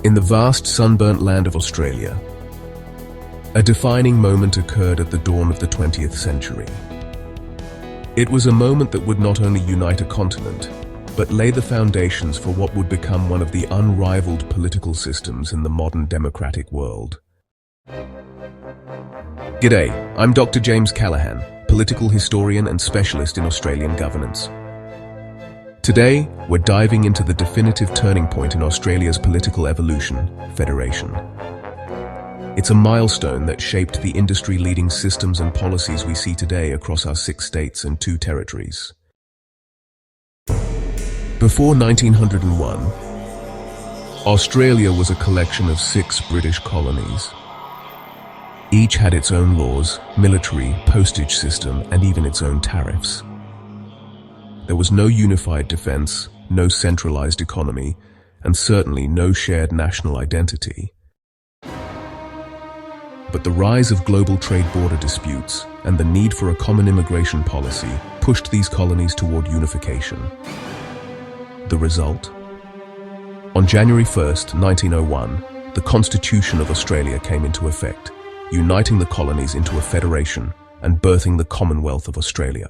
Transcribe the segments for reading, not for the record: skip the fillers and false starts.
In the vast sunburnt land of Australia, a defining moment occurred at the dawn of the 20th century. It was a moment that would not only unite a continent, but lay the foundations for what would become one of the unrivaled political systems in the modern democratic world. G'day, I'm Dr. James Callahan, political historian and specialist in Australian governance. Today, we're diving into the definitive turning point in Australia's political evolution, federation. It's a milestone that shaped the industry-leading systems and policies we see today across our 6 states and 2 territories. Before 1901, Australia was a collection of 6 British colonies. Each had its own laws, military, postage system, and even its own tariffs. There was no unified defense, no centralized economy, and certainly no shared national identity. But the rise of global trade border disputes and the need for a common immigration policy pushed these colonies toward unification. The result? On January 1st, 1901, the Constitution of Australia came into effect, uniting the colonies into a federation and birthing the Commonwealth of Australia.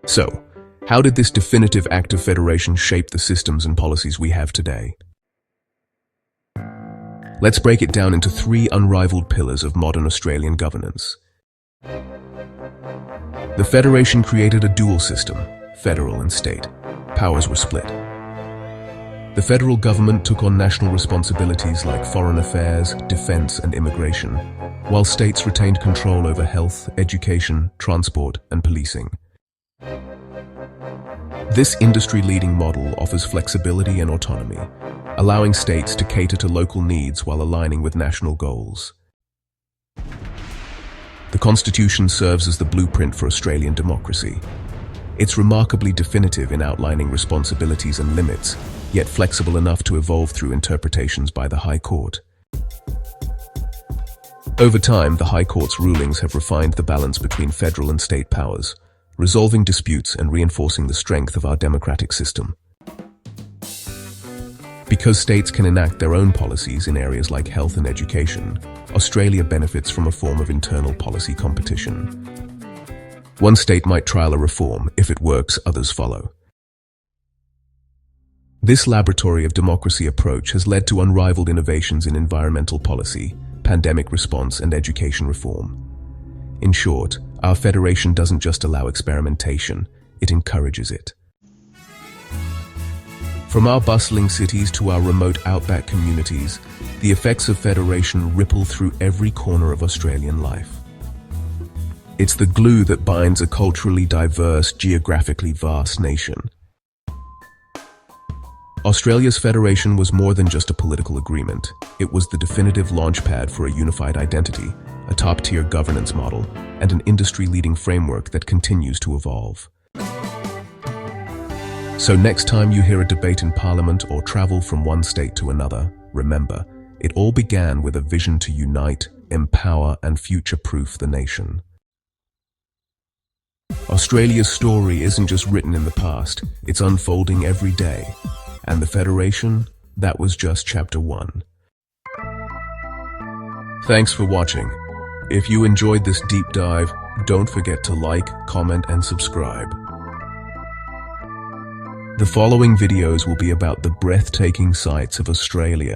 So, how did this definitive act of federation shape the systems and policies we have today? Let's break it down into 3 unrivaled pillars of modern Australian governance. The federation created a dual system, federal and state. Powers were split. The federal government took on national responsibilities like foreign affairs, defense, and immigration, while states retained control over health, education, transport, and policing. This industry-leading model offers flexibility and autonomy, allowing states to cater to local needs while aligning with national goals. The Constitution serves as the blueprint for Australian democracy. It's remarkably definitive in outlining responsibilities and limits, yet flexible enough to evolve through interpretations by the High Court. Over time, the High Court's rulings have refined the balance between federal and state powers, resolving disputes and reinforcing the strength of our democratic system. Because states can enact their own policies in areas like health and education, Australia benefits from a form of internal policy competition. One state might trial a reform. If it works, others follow. This laboratory of democracy approach has led to unrivaled innovations in environmental policy, pandemic response, and education reform. In short, our federation doesn't just allow experimentation, it encourages it. From our bustling cities to our remote outback communities, the effects of federation ripple through every corner of Australian life. It's the glue that binds a culturally diverse, geographically vast nation. Australia's federation was more than just a political agreement. It was the definitive launchpad for a unified identity, a top-tier governance model, and an industry-leading framework that continues to evolve. So next time you hear a debate in Parliament or travel from one state to another, remember, it all began with a vision to unite, empower, and future-proof the nation. Australia's story isn't just written in the past, it's unfolding every day. And the Federation, that was just Chapter 1. Thanks for watching. If you enjoyed this deep dive, don't forget to like, comment, and subscribe. The following videos will be about the breathtaking sights of Australia.